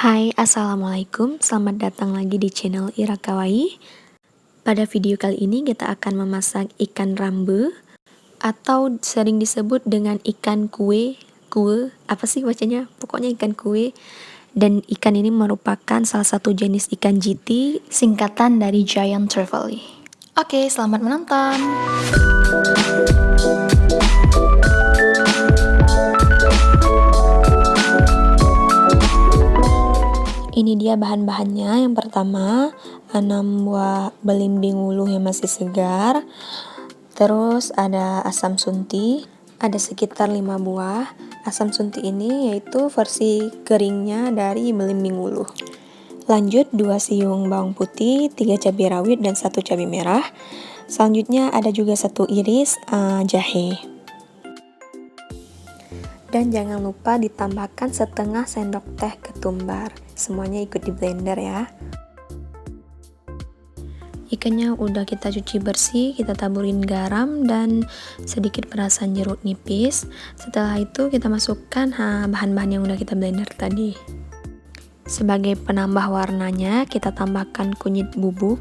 Hai, Assalamualaikum. Selamat datang lagi di channel Ira Kawaii. Pada video kali ini kita akan memasak ikan rambe atau sering disebut dengan ikan kue. Apa sih bacanya? Pokoknya ikan kue. Dan ikan ini merupakan salah satu jenis ikan jiti, singkatan dari Giant Trevally. Oke, selamat menonton. Ini dia bahan-bahannya. Yang pertama, 6 buah belimbing wuluh yang masih segar. Terus ada asam sunti, ada sekitar 5 buah. Asam sunti ini yaitu versi keringnya dari belimbing wuluh. Lanjut 2 siung bawang putih, 3 cabai rawit dan 1 cabai merah. Selanjutnya ada juga 1 iris jahe. Dan jangan lupa ditambahkan setengah sendok teh ketumbar. Semuanya ikut di blender ya. Ikannya udah kita cuci bersih, kita taburin garam dan sedikit perasan jeruk nipis. Setelah itu kita masukkan bahan-bahan yang udah kita blender tadi. Sebagai penambah warnanya, kita tambahkan kunyit bubuk.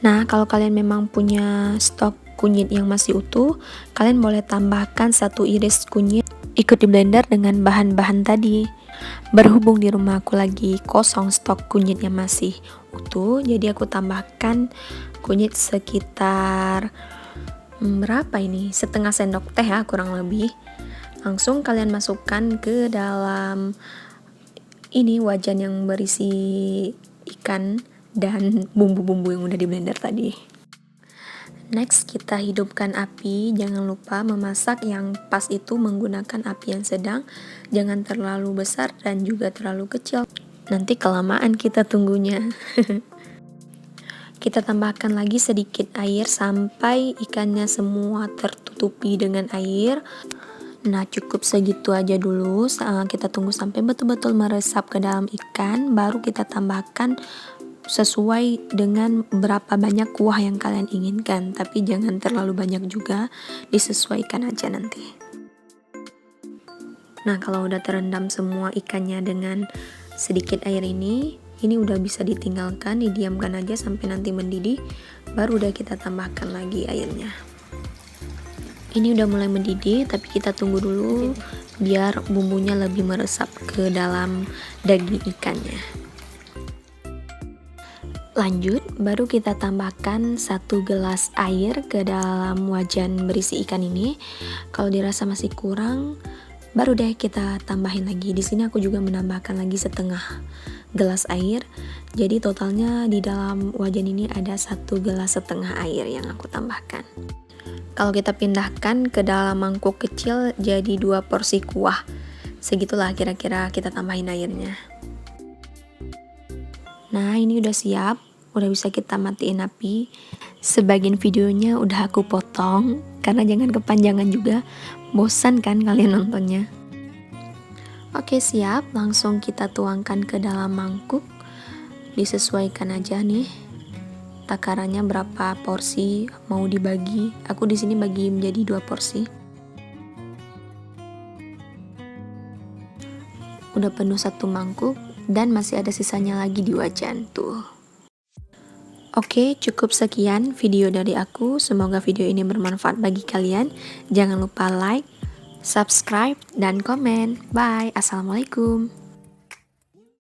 Nah, kalau kalian memang punya stok kunyit yang masih utuh, kalian boleh tambahkan 1 iris kunyit ikut di blender dengan bahan-bahan tadi. Berhubung di rumah aku lagi kosong stok kunyit yang masih utuh, jadi aku tambahkan kunyit sekitar berapa ini? Setengah sendok teh ya, kurang lebih. Langsung kalian masukkan ke dalam ini wajan yang berisi ikan dan bumbu-bumbu yang udah di blender tadi. Next, kita hidupkan api. Jangan lupa memasak yang pas itu menggunakan api yang sedang. Jangan terlalu besar dan juga terlalu kecil. Nanti kelamaan kita tunggunya. Kita tambahkan lagi sedikit air sampai ikannya semua tertutupi dengan air. Nah, cukup segitu aja dulu. Kita tunggu sampai betul-betul meresap ke dalam ikan. Baru kita tambahkan sesuai dengan berapa banyak kuah yang kalian inginkan, tapi jangan terlalu banyak juga, disesuaikan aja nanti. Nah, kalau udah terendam semua ikannya dengan sedikit air ini udah bisa ditinggalkan, didiamkan aja sampai nanti mendidih, baru udah kita tambahkan lagi airnya. Ini udah mulai mendidih, tapi kita tunggu dulu biar bumbunya lebih meresap ke dalam daging ikannya. Lanjut, baru kita tambahkan 1 gelas air ke dalam wajan berisi ikan ini. Kalau dirasa masih kurang, baru deh kita tambahin lagi. Di sini aku juga menambahkan lagi setengah gelas air. Jadi totalnya di dalam wajan ini ada 1 gelas setengah air yang aku tambahkan. Kalau kita pindahkan ke dalam mangkuk kecil jadi 2 porsi kuah. Segitulah kira-kira kita tambahin airnya. Nah, ini udah siap. Udah bisa kita matiin api. Sebagian videonya udah aku potong karena jangan kepanjangan juga, bosan kan kalian nontonnya. Oke, siap, langsung kita tuangkan ke dalam mangkuk. Disesuaikan aja nih takarannya berapa porsi mau dibagi. Aku di sini bagi menjadi 2 porsi. Udah penuh 1 mangkuk dan masih ada sisanya lagi di wajan tuh. Oke, cukup sekian video dari aku. Semoga video ini bermanfaat bagi kalian. Jangan lupa like, subscribe, dan komen. Bye. Assalamualaikum.